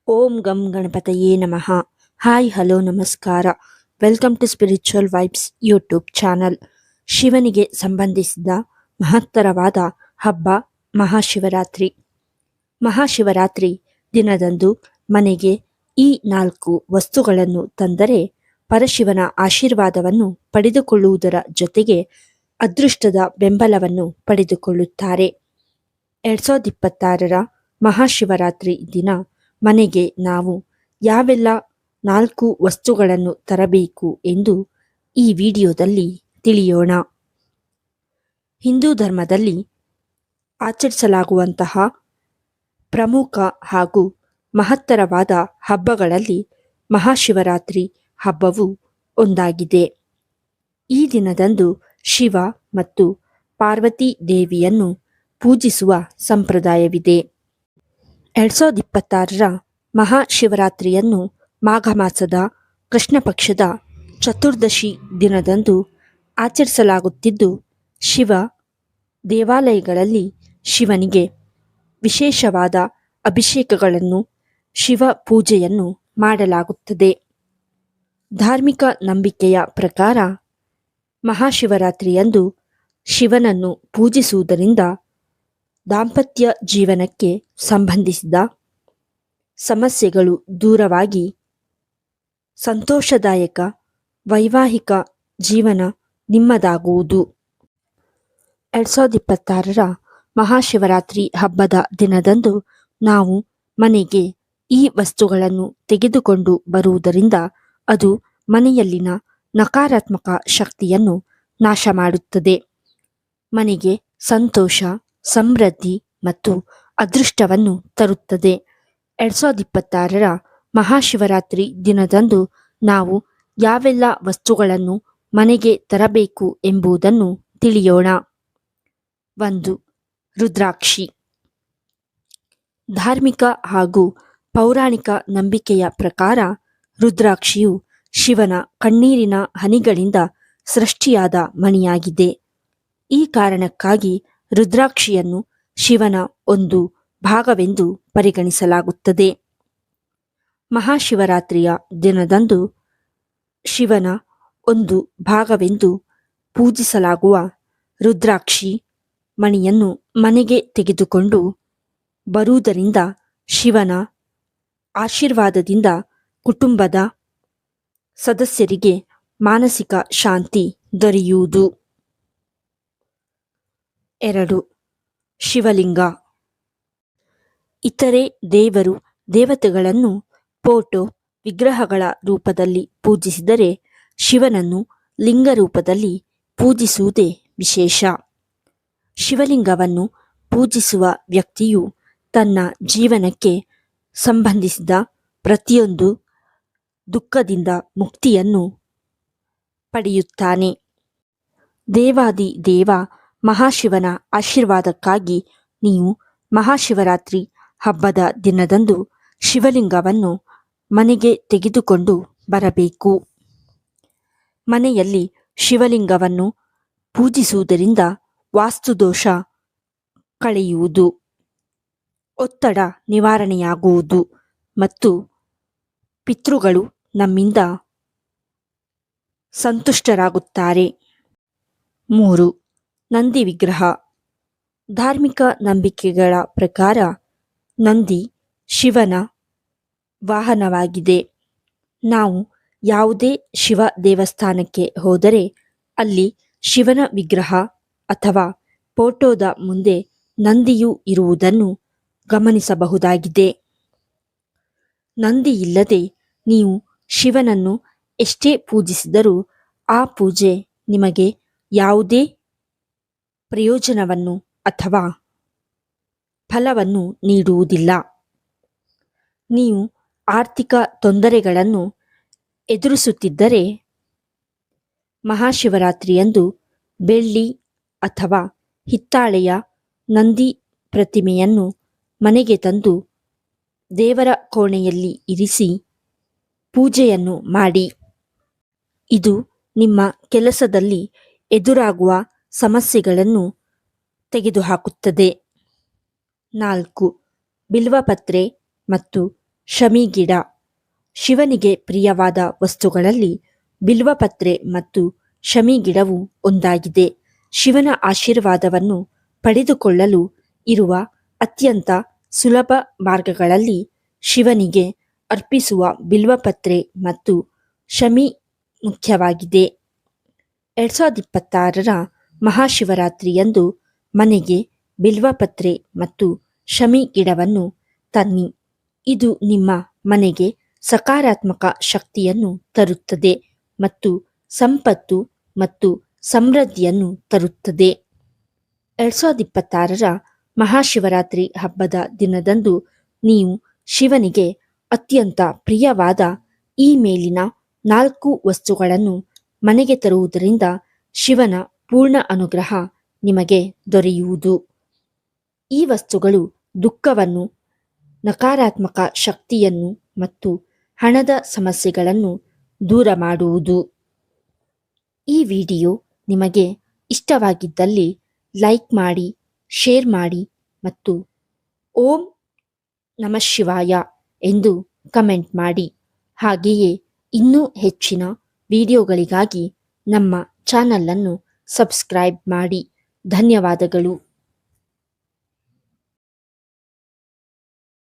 ಓಂ ಗಂ ಗಣಪತಯೇ ನಮಃ. ಹಾಯ್ ಹಲೋ ನಮಸ್ಕಾರ. Welcome to spiritual vibes YouTube channel. ಶಿವನಿಗೆ ಸಂಬಂಧಿಸಿದ ಮಹತ್ತರವಾದ ಹಬ್ಬ ಮಹಾಶಿವರಾತ್ರಿ. ಮಹಾಶಿವರಾತ್ರಿ ದಿನದಂದು ಮನೆಗೆ ಈ 4 ವಸ್ತುಗಳನ್ನು ತಂದರೆ ಪರಶಿವನ ಆಶೀರ್ವಾದವನ್ನು ಪಡೆದುಕೊಳ್ಳುವುದರ ಜೊತೆಗೆ ಅದೃಷ್ಟದ ಬೆಂಬಲವನ್ನು ಪಡೆದುಕೊಳ್ಳುತ್ತಾರೆ. 2026ರ ಮಹಾಶಿವರಾತ್ರಿ ದಿನ ಮನೆಗೆ ನಾವು ಯಾವೆಲ್ಲ 4 ವಸ್ತುಗಳನ್ನು ತರಬೇಕು ಎಂದು ಈ ವಿಡಿಯೋದಲ್ಲಿ ತಿಳಿಯೋಣ. ಹಿಂದೂ ಧರ್ಮದಲ್ಲಿ ಆಚರಿಸಲಾಗುವಂತಹ ಪ್ರಮುಖ ಹಾಗೂ ಮಹತ್ತರವಾದ ಹಬ್ಬಗಳಲ್ಲಿ ಮಹಾಶಿವರಾತ್ರಿ ಹಬ್ಬವು ಒಂದಾಗಿದೆ. ಈ ದಿನದಂದು ಶಿವ ಮತ್ತು ಪಾರ್ವತಿ ದೇವಿಯನ್ನು ಪೂಜಿಸುವ ಸಂಪ್ರದಾಯವಿದೆ. 2026ರ ಮಹಾಶಿವರಾತ್ರಿಯನ್ನು ಮಾಘ ಮಾಸದ ಕೃಷ್ಣ ಪಕ್ಷದ ಚತುರ್ದಶಿ ದಿನದಂದು ಆಚರಿಸಲಾಗುತ್ತಿದ್ದು, ಶಿವ ದೇವಾಲಯಗಳಲ್ಲಿ ಶಿವನಿಗೆ ವಿಶೇಷವಾದ ಅಭಿಷೇಕಗಳನ್ನು, ಶಿವ ಪೂಜೆಯನ್ನು ಮಾಡಲಾಗುತ್ತದೆ. ಧಾರ್ಮಿಕ ನಂಬಿಕೆಯ ಪ್ರಕಾರ ಮಹಾಶಿವರಾತ್ರಿಯಂದು ಶಿವನನ್ನು ಪೂಜಿಸುವುದರಿಂದ ದಾಂಪತ್ಯ ಜೀವನಕ್ಕೆ ಸಂಬಂಧಿಸಿದ ಸಮಸ್ಯೆಗಳು ದೂರವಾಗಿ ಸಂತೋಷದಾಯಕ ವೈವಾಹಿಕ ಜೀವನ ನಿಮ್ಮದಾಗುವುದು. 2026ರ ಮಹಾಶಿವರಾತ್ರಿ ಹಬ್ಬದ ದಿನದಂದು ನಾವು ಮನೆಗೆ ಈ ವಸ್ತುಗಳನ್ನು ತೆಗೆದುಕೊಂಡು ಬರುವುದರಿಂದ ಅದು ಮನೆಯಲ್ಲಿನ ನಕಾರಾತ್ಮಕ ಶಕ್ತಿಯನ್ನು ನಾಶ ಮಾಡುತ್ತದೆ. ಮನೆಗೆ ಸಂತೋಷ, ಸಮೃದ್ಧಿ ಮತ್ತು ಅದೃಷ್ಟವನ್ನು ತರುತ್ತದೆ. 2026ರ ಮಹಾಶಿವರಾತ್ರಿ ದಿನದಂದು ನಾವು ಯಾವೆಲ್ಲ ವಸ್ತುಗಳನ್ನು ಮನೆಗೆ ತರಬೇಕು ಎಂಬುದನ್ನು ತಿಳಿಯೋಣ. 1. ರುದ್ರಾಕ್ಷಿ. ಧಾರ್ಮಿಕ ಹಾಗೂ ಪೌರಾಣಿಕ ನಂಬಿಕೆಯ ಪ್ರಕಾರ ರುದ್ರಾಕ್ಷಿಯು ಶಿವನ ಕಣ್ಣೀರಿನ ಹನಿಗಳಿಂದ ಸೃಷ್ಟಿಯಾದ ಮಣಿಯಾಗಿದೆ. ಈ ಕಾರಣಕ್ಕಾಗಿ ರುದ್ರಾಕ್ಷಿಯನ್ನು ಶಿವನ ಒಂದು ಭಾಗವೆಂದು ಪರಿಗಣಿಸಲಾಗುತ್ತದೆ. ಮಹಾಶಿವರಾತ್ರಿಯ ದಿನದಂದು ಶಿವನ ಒಂದು ಭಾಗವೆಂದು ಪೂಜಿಸಲಾಗುವ ರುದ್ರಾಕ್ಷಿ ಮಣಿಯನ್ನು ಮನೆಗೆ ತೆಗೆದುಕೊಂಡು ಬರುವುದರಿಂದ ಶಿವನ ಆಶೀರ್ವಾದದಿಂದ ಕುಟುಂಬದ ಸದಸ್ಯರಿಗೆ ಮಾನಸಿಕ ಶಾಂತಿ ದೊರೆಯುವುದು. 2. ಶಿವಲಿಂಗ. ಇತರೆ ದೇವರು ದೇವತೆಗಳನ್ನು ಫೋಟೋ ವಿಗ್ರಹಗಳ ರೂಪದಲ್ಲಿ ಪೂಜಿಸಿದರೆ ಶಿವನನ್ನು ಲಿಂಗ ರೂಪದಲ್ಲಿ ಪೂಜಿಸುವುದೇ ವಿಶೇಷ. ಶಿವಲಿಂಗವನ್ನು ಪೂಜಿಸುವ ವ್ಯಕ್ತಿಯು ತನ್ನ ಜೀವನಕ್ಕೆ ಸಂಬಂಧಿಸಿದ ಪ್ರತಿಯೊಂದು ದುಃಖದಿಂದ ಮುಕ್ತಿಯನ್ನು ಪಡೆಯುತ್ತಾನೆ. ದೇವಾದಿ ದೇವ ಮಹಾಶಿವನ ಆಶೀರ್ವಾದಕ್ಕಾಗಿ ನೀವು ಮಹಾಶಿವರಾತ್ರಿ ಹಬ್ಬದ ದಿನದಂದು ಶಿವಲಿಂಗವನ್ನು ಮನೆಗೆ ತೆಗೆದುಕೊಂಡು ಬರಬೇಕು. ಮನೆಯಲ್ಲಿ ಶಿವಲಿಂಗವನ್ನು ಪೂಜಿಸುವುದರಿಂದ ವಾಸ್ತುದೋಷ ಕಳೆಯುವುದು, ಒತ್ತಡ ನಿವಾರಣೆಯಾಗುವುದು ಮತ್ತು ಪಿತೃಗಳು ನಮ್ಮಿಂದ ಸಂತುಷ್ಟರಾಗುತ್ತಾರೆ. 3. ನಂದಿ ವಿಗ್ರಹ. ಧಾರ್ಮಿಕ ನಂಬಿಕೆಗಳ ಪ್ರಕಾರ ನಂದಿ ಶಿವನ ವಾಹನವಾಗಿದೆ. ನಾವು ಯಾವುದೇ ಶಿವ ದೇವಸ್ಥಾನಕ್ಕೆ ಹೋದರೆ ಅಲ್ಲಿ ಶಿವನ ವಿಗ್ರಹ ಅಥವಾ ಫೋಟೋದ ಮುಂದೆ ನಂದಿಯು ಇರುವುದನ್ನು ಗಮನಿಸಬಹುದಾಗಿದೆ. ನಂದಿ ಇಲ್ಲದೆ ನೀವು ಶಿವನನ್ನು ಎಷ್ಟೇ ಪೂಜಿಸಿದರೂ ಆ ಪೂಜೆ ನಿಮಗೆ ಯಾವುದೇ ಪ್ರಯೋಜನವನ್ನು ಅಥವಾ ಫಲವನ್ನು ನೀಡುವುದಿಲ್ಲ. ನೀವು ಆರ್ಥಿಕ ತೊಂದರೆಗಳನ್ನು ಎದುರಿಸುತ್ತಿದ್ದರೆ ಮಹಾಶಿವರಾತ್ರಿಯಂದು ಬೆಳ್ಳಿ ಅಥವಾ ಹಿತ್ತಾಳೆಯ ನಂದಿ ಪ್ರತಿಮೆಯನ್ನು ಮನೆಗೆ ತಂದು ದೇವರ ಕೋಣೆಯಲ್ಲಿ ಇರಿಸಿ ಪೂಜೆಯನ್ನು ಮಾಡಿ. ಇದು ನಿಮ್ಮ ಕೆಲಸದಲ್ಲಿ ಎದುರಾಗುವ ಸಮಸ್ಯೆಗಳನ್ನು ತೆಗೆದುಹಾಕುತ್ತದೆ. 4. ಬಿಲ್ವಪತ್ರೆ ಮತ್ತು ಶಮಿ ಗಿಡ. ಶಿವನಿಗೆ ಪ್ರಿಯವಾದ ವಸ್ತುಗಳಲ್ಲಿ ಬಿಲ್ವಪತ್ರೆ ಮತ್ತು ಶಮಿ ಗಿಡವು ಒಂದಾಗಿದೆ. ಶಿವನ ಆಶೀರ್ವಾದವನ್ನು ಪಡೆದುಕೊಳ್ಳಲು ಇರುವ ಅತ್ಯಂತ ಸುಲಭ ಮಾರ್ಗಗಳಲ್ಲಿ ಶಿವನಿಗೆ ಅರ್ಪಿಸುವ ಬಿಲ್ವಪತ್ರೆ ಮತ್ತು ಶಮಿ ಮುಖ್ಯವಾಗಿದೆ. 2026ರ ಮಹಾಶಿವರಾತ್ರಿಯಂದು ಮನೆಗೆ ಬಿಲ್ವಪತ್ರೆ ಮತ್ತು ಶಮಿ ಗಿಡವನ್ನು ತನ್ನಿ. ಇದು ನಿಮ್ಮ ಮನೆಗೆ ಸಕಾರಾತ್ಮಕ ಶಕ್ತಿಯನ್ನು ತರುತ್ತದೆ ಮತ್ತು ಸಂಪತ್ತು ಮತ್ತು ಸಮೃದ್ಧಿಯನ್ನು ತರುತ್ತದೆ. 2026ರ ಮಹಾಶಿವರಾತ್ರಿ ಹಬ್ಬದ ದಿನದಂದು ನೀವು ಶಿವನಿಗೆ ಅತ್ಯಂತ ಪ್ರಿಯವಾದ ಈ ಮೇಲಿನ 4 ವಸ್ತುಗಳನ್ನು ಮನೆಗೆ ತರುವುದರಿಂದ ಶಿವನ ಪೂರ್ಣ ಅನುಗ್ರಹ ನಿಮಗೆ ದೊರೆಯುವುದು. ಈ ವಸ್ತುಗಳು ದುಃಖವನ್ನು, ನಕಾರಾತ್ಮಕ ಶಕ್ತಿಯನ್ನು ಮತ್ತು ಹಣದ ಸಮಸ್ಯೆಗಳನ್ನು ದೂರ ಮಾಡುವುದು. ಈ ವಿಡಿಯೋ ನಿಮಗೆ ಇಷ್ಟವಾಗಿದ್ದಲ್ಲಿ ಲೈಕ್ ಮಾಡಿ, ಶೇರ್ ಮಾಡಿ ಮತ್ತು ಓಂ ನಮಃ ಶಿವಾಯ ಎಂದು ಕಮೆಂಟ್ ಮಾಡಿ. ಹಾಗೆಯೇ ಇನ್ನೂ ಹೆಚ್ಚಿನ ವಿಡಿಯೋಗಳಿಗಾಗಿ ನಮ್ಮ ಚಾನಲನ್ನು ಸಬ್ಸ್ಕ್ರೈಬ್ ಮಾಡಿ. ಧನ್ಯವಾದಗಳು.